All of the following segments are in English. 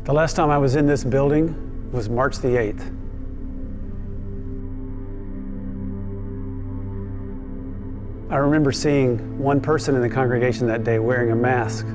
The last time I was in this building was March the 8th. I remember seeing one person in the congregation that day wearing a mask.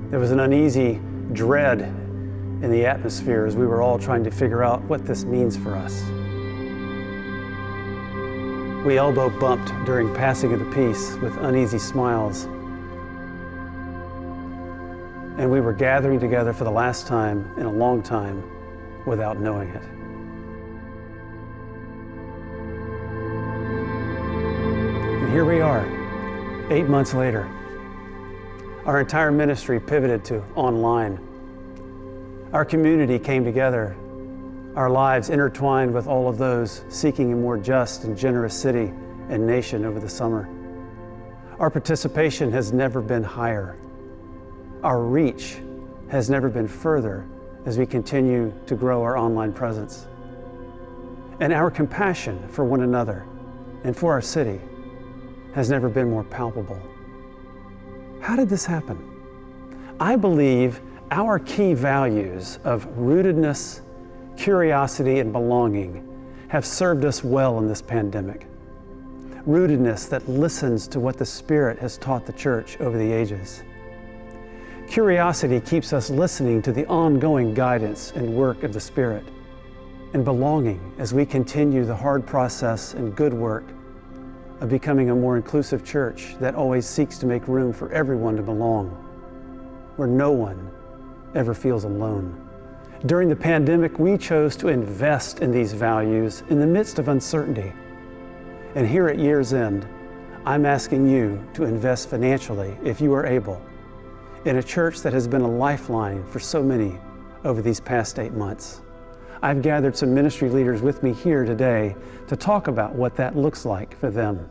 There was an uneasy dread in the atmosphere as we were all trying to figure out what this means for us. We elbow bumped during passing of the peace with uneasy smiles. And we were gathering together for the last time in a long time without knowing it. And here we are, 8 months later. Our entire ministry pivoted to online. Our community came together, our lives intertwined with all of those seeking a more just and generous city and nation over the summer. Our participation has never been higher. Our reach has never been further as we continue to grow our online presence. And our compassion for one another and for our city has never been more palpable. How did this happen? I believe our key values of rootedness, curiosity, and belonging have served us well in this pandemic. Rootedness that listens to what the Spirit has taught the church over the ages. Curiosity keeps us listening to the ongoing guidance and work of the Spirit, and belonging as we continue the hard process and good work of becoming a more inclusive church that always seeks to make room for everyone to belong, where no one ever feels alone. During the pandemic, we chose to invest in these values in the midst of uncertainty. And here at year's end, I'm asking you to invest financially, if you are able, in a church that has been a lifeline for so many over these past 8 months. I've gathered some ministry leaders with me here today to talk about what that looks like for them.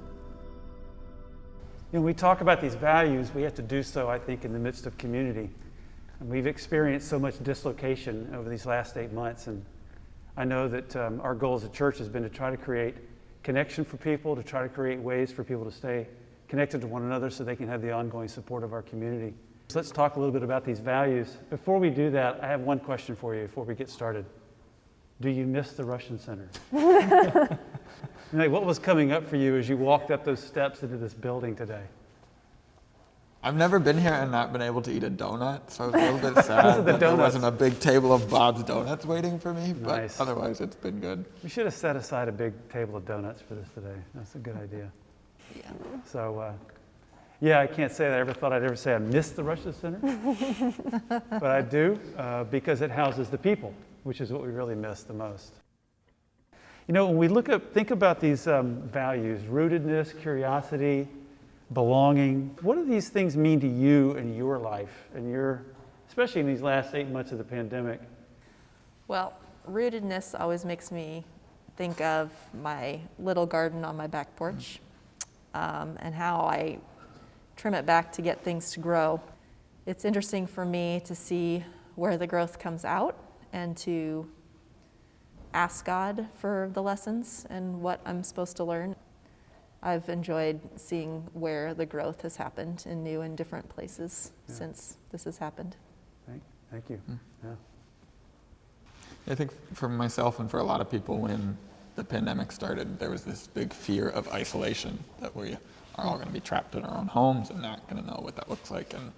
When we talk about these values, we have to do so, I think, in the midst of community. And we've experienced so much dislocation over these last 8 months, and I know that our goal as a church has been to try to create connection for people, to try to create ways for people to stay connected to one another so they can have the ongoing support of our community. So let's talk a little bit about these values. Before we do that, I have one question for you before we get started. Do you miss the Russian Center? Like, what was coming up for you as you walked up those steps into this building today? I've never been here and not been able to eat a donut, so I was a little bit sad that there wasn't a big table of Bob's Donuts waiting for me, but Nice. Otherwise it's been good. We should have set aside a big table of donuts for this today. That's a good idea. Yeah. So, yeah, I can't say that I ever thought I'd ever say I missed the Russian Center, but I do because it houses the people, which is what we really miss the most. You know, when we think about these values, rootedness, curiosity, belonging, what do these things mean to you in your life, especially in these last 8 months of the pandemic? Well, rootedness always makes me think of my little garden on my back porch and how I trim it back to get things to grow. It's interesting for me to see where the growth comes out and to ask God for the lessons and what I'm supposed to learn. I've enjoyed seeing where the growth has happened in new and different places since this has happened. Thank you. Yeah. I think for myself and for a lot of people, when the pandemic started, there was this big fear of isolation, that we are all going to be trapped in our own homes and not going to know what that looks like. And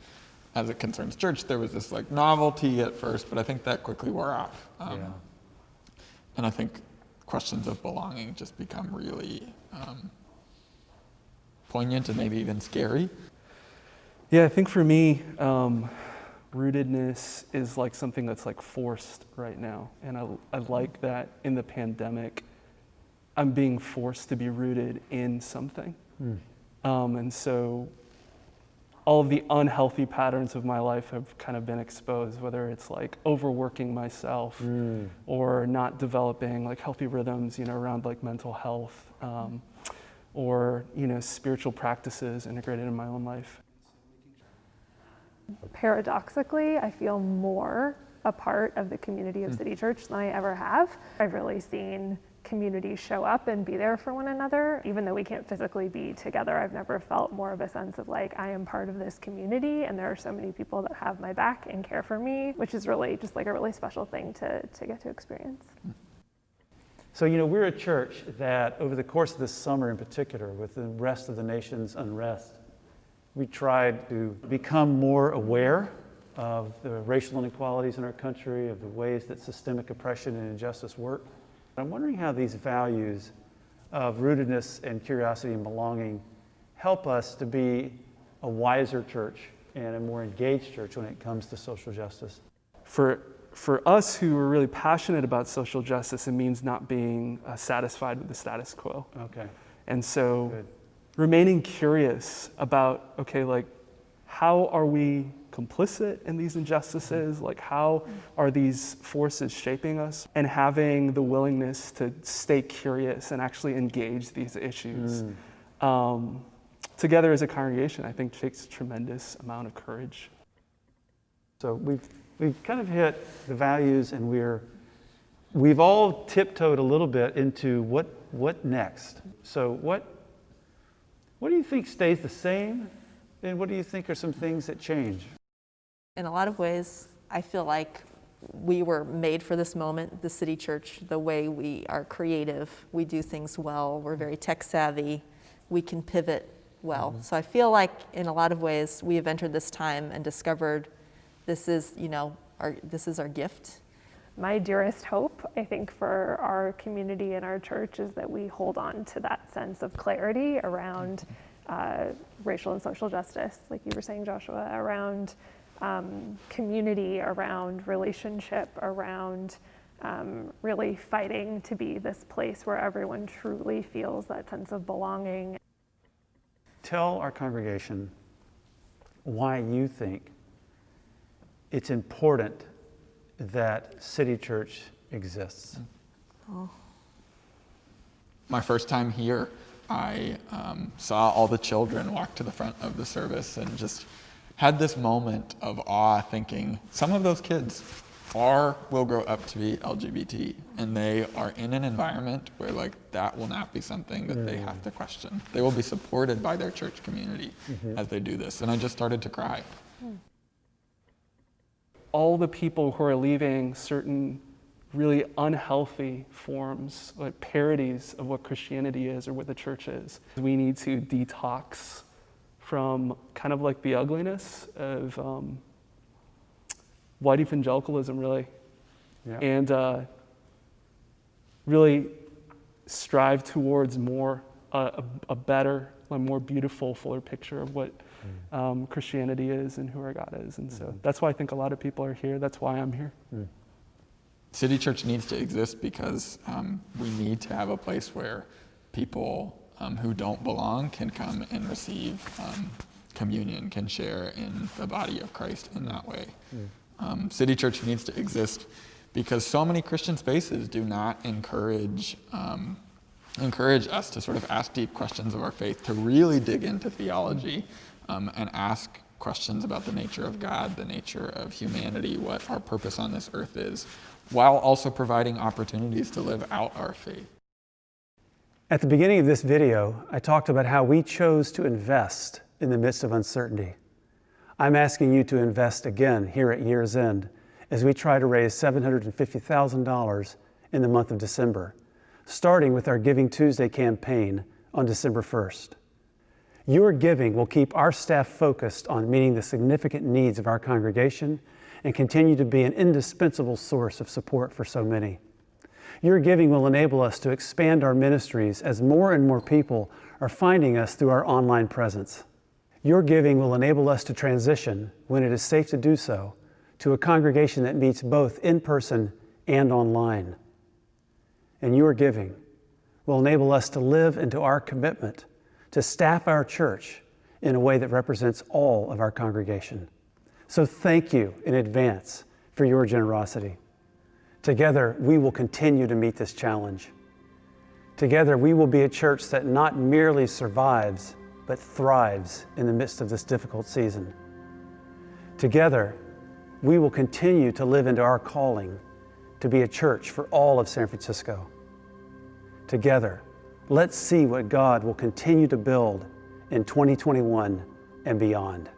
as it concerns church, there was this like novelty at first, but I think that quickly wore off. And I think questions of belonging just become really poignant and maybe even scary. Yeah, I think for me, rootedness is like something that's like forced right now. And I like that in the pandemic, I'm being forced to be rooted in something. And so all of the unhealthy patterns of my life have kind of been exposed, whether it's like overworking myself or not developing like healthy rhythms, around like mental health, or, spiritual practices integrated in my own life. Paradoxically, I feel more a part of the community of City Church than I ever have. I've really seen community show up and be there for one another. Even though we can't physically be together, I've never felt more of a sense of like, I am part of this community and there are so many people that have my back and care for me, which is really just like a really special thing to get to experience. So, you know, we're a church that over the course of this summer in particular, with the rest of the nation's unrest, we tried to become more aware of the racial inequalities in our country, of the ways that systemic oppression and injustice work. I'm wondering how these values of rootedness and curiosity and belonging help us to be a wiser church and a more engaged church when it comes to social justice. For us who are really passionate about social justice, it means not being satisfied with the status quo. Okay. And so Good. remaining curious about, okay, like, how are we complicit in these injustices? Like, how are these forces shaping us? And having the willingness to stay curious and actually engage these issues together as a congregation, I think takes a tremendous amount of courage. So we've kind of hit the values, and we've all tiptoed a little bit into what next. So what do you think stays the same, and what do you think are some things that change? In a lot of ways, I feel like we were made for this moment, the City Church, the way we are creative, we do things well, we're very tech savvy, we can pivot well. So I feel like in a lot of ways we have entered this time and discovered this is, this is our gift. My dearest hope, I think, for our community and our church is that we hold on to that sense of clarity around racial and social justice, like you were saying, Joshua, around community, around relationship, around really fighting to be this place where everyone truly feels that sense of belonging. Tell our congregation why you think it's important that City Church exists. My first time here, I saw all the children walk to the front of the service and just had this moment of awe, thinking some of those kids will grow up to be LGBT, and they are in an environment where like that will not be something that they have to question. They will be supported by their church community as they do this. And I just started to cry. All the people who are leaving certain really unhealthy forms, like parodies of what Christianity is or what the church is. We need to detox from kind of like the ugliness of white evangelicalism, really, and really strive towards more a better, a more beautiful, fuller picture of what Christianity is and who our God is. And so that's why I think a lot of people are here. That's why I'm here. City Church needs to exist because we need to have a place where people who don't belong can come and receive communion, can share in the body of Christ in that way. City Church needs to exist because so many Christian spaces do not encourage us to sort of ask deep questions of our faith, to really dig into theology and ask questions about the nature of God, the nature of humanity, what our purpose on this earth is, while also providing opportunities to live out our faith. At the beginning of this video, I talked about how we chose to invest in the midst of uncertainty. I'm asking you to invest again here at year's end as we try to raise $750,000 in the month of December, starting with our Giving Tuesday campaign on December 1st. Your giving will keep our staff focused on meeting the significant needs of our congregation and continue to be an indispensable source of support for so many. Your giving will enable us to expand our ministries as more and more people are finding us through our online presence. Your giving will enable us to transition, when it is safe to do so, to a congregation that meets both in person and online. And your giving will enable us to live into our commitment to staff our church in a way that represents all of our congregation. So thank you in advance for your generosity. Together, we will continue to meet this challenge. Together, we will be a church that not merely survives, but thrives in the midst of this difficult season. Together, we will continue to live into our calling to be a church for all of San Francisco. together, let's see what God will continue to build in 2021 and beyond.